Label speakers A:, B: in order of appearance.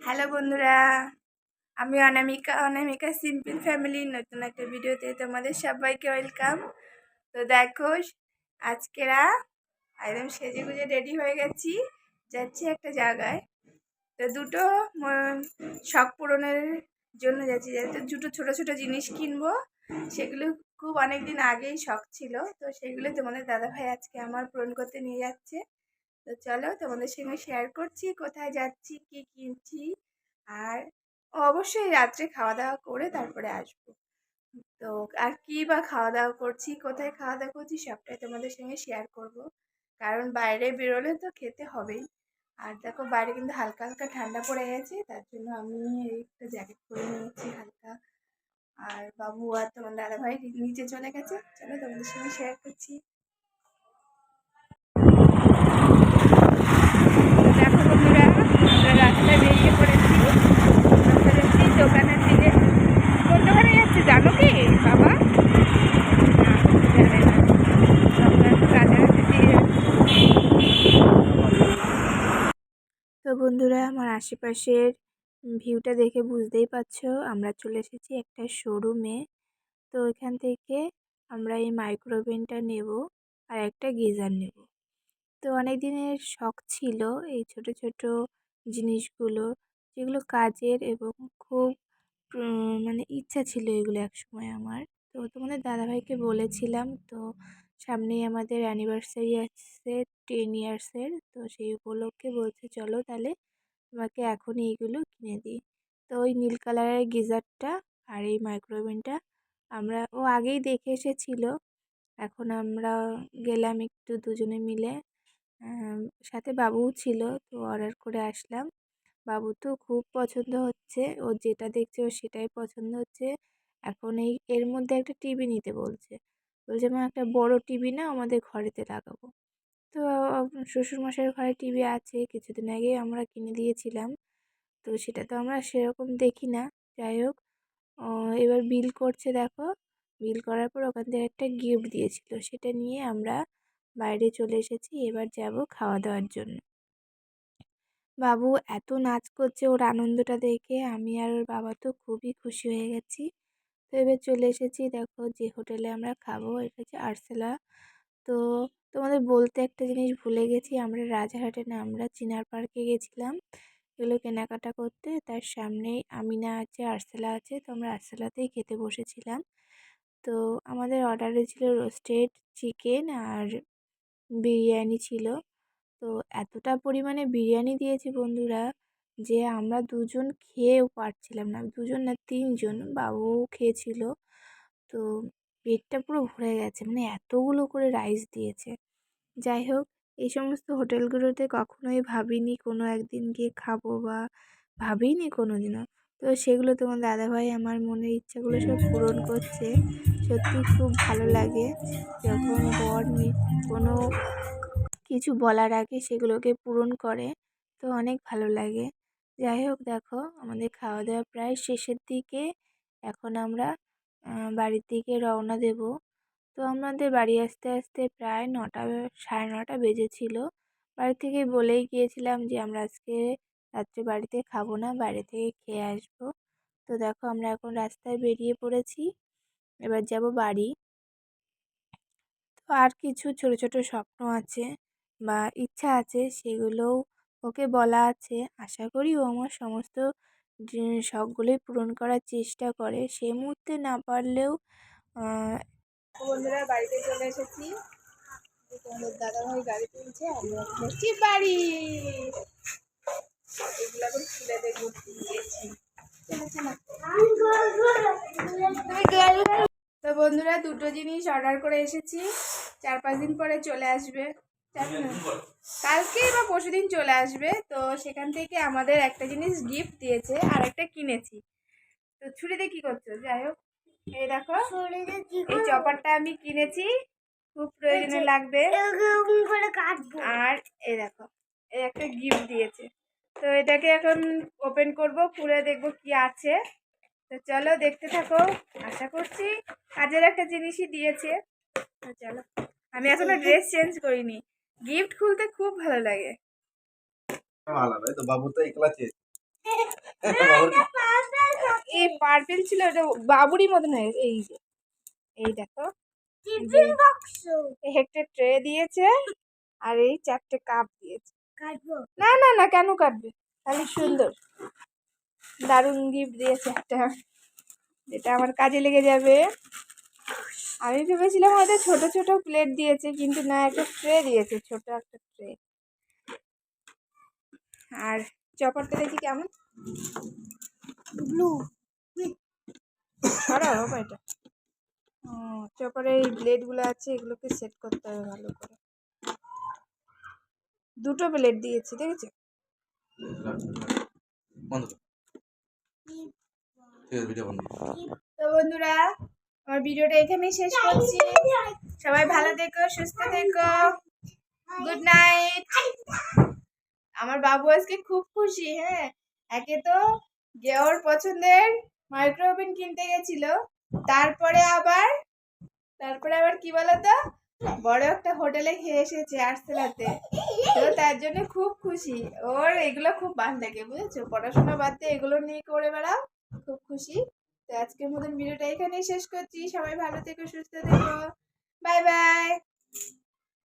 A: Hello বন্ধুরা, আমি অনামিকা simple ফ্যামিলির নতুন একটা ভিডিওতে তোমাদের সবাইকে ওয়েলকাম। তো দেখো, আজকেরা একদম সেজে গুজে রেডি হয়ে গেছি, যাচ্ছি একটা জায়গায়। তো দুটো শখ পূরণের জন্য যাচ্ছি, যাতে দুটো ছোট ছোট জিনিস কিনবো। সেগুলো খুব অনেকদিন আগেই শখ ছিল, তো সেগুলো তোমাদের দাদাভাই আজকে আমার পূরণ করতে নিয়ে যাচ্ছে। তো চলো তোমাদের সঙ্গে শেয়ার করছি কোথায় যাচ্ছি, কি কিনছি। আর অবশ্যই রাত্রে খাওয়া দাওয়া করে তারপরে আসবো। তো আর কি বা খাওয়া দাওয়া করছি, কোথায় খাওয়া দাওয়া করছি, সবটাই তোমাদের সঙ্গে শেয়ার করব। কারণ বাইরে বেরোলে তো খেতে হবেই। আর দেখো, বাইরে কিন্তু হালকা হালকা ঠান্ডা পড়ে গেছে, তার জন্য আমি একটা জ্যাকেট পরে নিয়েছি হালকা। আর বাবু আর তোমার দাদাভাই নিচে চলে গেছে, চলো তোমাদের সঙ্গে শেয়ার করছি। দেখো বন্ধুরা, আমরা রাস্তায় বেরিয়ে পড়েছি, দোকানের দিকে। কোন দোকানে যাচ্ছি জানো কি বাবা? জানে না, আমরা কাছাকাছি দিয়ে যাচ্ছি। তো বন্ধুরা, আমার আশেপাশের ভিউটা দেখে বুঝতেই পারছো, আমরা চলে এসেছি একটা শোরুমে। তো এখান থেকে আমরা এই মাইক্রোওভেনটা নেব আর একটা গিজার নেব। তো অনেক দিনের শখ ছিল এই ছোট ছোট জিনিসগুলো, যেগুলো কাজের এবং খুব মানে ইচ্ছা ছিল এগুলো একসময় আমার। তো তোমাদের দাদাভাইকে বলেছিলাম, তো সামনেই আমাদের অ্যানিভার্সারি আসছে 10 ইয়ার্সের। তো সেই উপলক্ষে বলছে চলো তাহলে তোমাকে এখনই এইগুলো কিনে দিই। তো ওই নীল কালারের গিজারটা আর এই মাইক্রোওভেনটা ও আগেই দেখে এসেছিল। এখন আমরা গেলাম একটু দুজনে মিলে, সাথে বাবুও ছিল, তো অর্ডার করে আসলাম। বাবু তো খুব পছন্দ হচ্ছে, ও যেটা দেখছে ও সেটাই পছন্দ হচ্ছে। এখন এর মধ্যে একটা টিভি নিতে বলছে, মা একটা বড় টিভি না আমাদের ঘরেতে লাগাবো। তো শ্বশুরমশাইয়ের ঘরে টিভি আছে, কিছুদিন আগে আমরা কিনে দিয়েছিলাম। তো সেটা তো আমরা সেরকম দেখি না। যাই হোক, এবার বিল করছে দেখো। বিল করার পর ওখান থেকে একটা গিফট দিয়েছিল, সেটা নিয়ে আমরা বাইরে চলে এসেছি। এবার যাব খাওয়া দাওয়ার জন্য। বাবু এত নাচ করছে, ওর আনন্দটা দেখে আমি আর ওর বাবা তো খুবই খুশি হয়ে গেছি। তো এবার চলে এসেছি, দেখো যে হোটেলে আমরা খাবো, এটা হচ্ছে আরসেলা। তো তোমাদের বলতে একটা জিনিস ভুলে গেছি, আমরা রাজারহাটে না, আমরা চিনার পার্কে গেছিলাম এগুলো কেনাকাটা করতে। তার সামনেই আমিনা আছে, আরসেলা আছে, তো আমরা আরসেলাতেই খেতে বসেছিলাম। তো আমাদের অর্ডারে ছিল রোস্টেড চিকেন আর বিরিয়ানি ছিল। তো এতটা পরিমাণে বিরিয়ানি দিয়েছি বন্ধুরা, যে আমরা দুজন খেয়েও পারছিলাম না, দুজন না তিনজন, বাবুও খেয়েছিল। তো পেটটা পুরো ভরে গেছে, মানে এতগুলো করে রাইস দিয়েছে। যাই হোক, এই সমস্ত হোটেলগুলোতে কখনোই ভাবিনি কোনো একদিন গিয়ে খাবো, বা ভাবিনি কোনো দিনও। তো সেগুলো তোমার দাদাভাই আমার মনের ইচ্ছাগুলো সব পূরণ করছে। সত্যি খুব ভালো লাগে যখন বর কোনো কিছু বলার আগে সেগুলোকে পূরণ করে, তো অনেক ভালো লাগে। যাই হোক, দেখো আমাদের খাওয়া দাওয়া প্রায় শেষের দিকে। এখন আমরা বাড়ির দিকে রওনা দেব। তো আমাদের বাড়ি আসতে আসতে প্রায় 9টা, সাড়ে 9টা বেজেছিল। বাড়ি থেকে বলেই গিয়েছিলাম যে আমরা আজকে রাত্রে বাড়িতে খাবো না, বাইরে থেকে খেয়ে আসবো। তো দেখো আমরা এখন রাস্তায় বেরিয়ে পড়েছি, এবার যাব বাড়ি। তো আর কিছু ছোট ছোট স্বপ্ন আছে বা ইচ্ছা আছে, সেগুলোও ওকে বলা আছে। আশা করি ও আমার সমস্ত শখগুলোই পূরণ করার চেষ্টা করে, সে মুহূর্তে না পারলেও। বন্ধুরা, বাড়িতে চলে এসেছি। তোমাদের দাদাভাই গাড়ি তুলছে, আমরা এসেছি বাড়ি। এগুলো এখন খুলে দেখবো কি দিয়েছি। তো বন্ধুরা, দুটো জিনিস অর্ডার করে এসেছি, 4-5 দিন পরে চলে আসবে। কালকেই বা পরশুদিন চলে আসবে। তো সেখান থেকে আমাদের একটা জিনিস গিফট দিয়েছে আর একটা কিনেছি। তো ছুরিতে কি করছো? যাই হোক, এই দেখো, এই চপারটা আমি কিনেছি, খুব প্রয়োজনে লাগবে। আর এই দেখো, এই একটা গিফট দিয়েছে। তো এটাকে এখন ওপেন করব, খুলে দেখবো কি আছে। তো চলো দেখতে থাকো। আশা করছি কাজের একটা জিনিসই দিয়েছে। তো চলো, আমি এখনো ড্রেস চেঞ্জ করিনি, গিফট খুলতে খুব ভালো লাগে।
B: আলাদা তো বাবু তো একলা চেয়েছে।
A: এই পার্পেল ছিল, এটা বাবুরই মতন হয়ে গেছে। এই যে এই দেখো, একটা ট্রে দিয়েছে আর এই 4টে কাপ দিয়েছে। না না না, কেন কাটবে, খালি সুন্দর দারুণ গিফট দিয়েছে একটা, যেটা আমার কাজে লেগে যাবে। আমি ভেবেছিলাম হয়তো ছোট ছোট প্লেট দিয়েছে, কিন্তু না, একটা ট্রে দিয়েছে, ছোট একটা ট্রে। আর চপারটা দেখি কেমন, ব্লু সরাও বাবা এটা। চপারে এই ব্লেডগুলো আছে, এগুলোকে সেট করতে হবে ভালো করে। 2টো ব্লেড দিয়েছি, দেখেছো? তো বন্ধুরা, আমার ভিডিওটা এখানেই শেষ করছি। সবাই ভালো থেকো, সুস্থ থেকো, গুড নাইট। আমার বাবু আজকে খুব খুশি। হ্যাঁ, একে তো ওর পছন্দের মাইক্রো ওভেন কিনতে গেছিল, তারপরে আবার কি বলতো, বড় একটা হোটেলে খেয়ে এসেছে আর্সেলাতে। তো তার জন্য খুব খুশি। ওর এগুলো খুব ভালো লাগে, বুঝেছো? পড়াশোনা বাদ দিয়ে এগুলো নিয়ে করে বেড়াও, খুব খুশি। তো আজকের মতন ভিডিওটা এখানেই শেষ করছি। সবাই ভালো থেকো, সুস্থ থেকো, বাই বাই।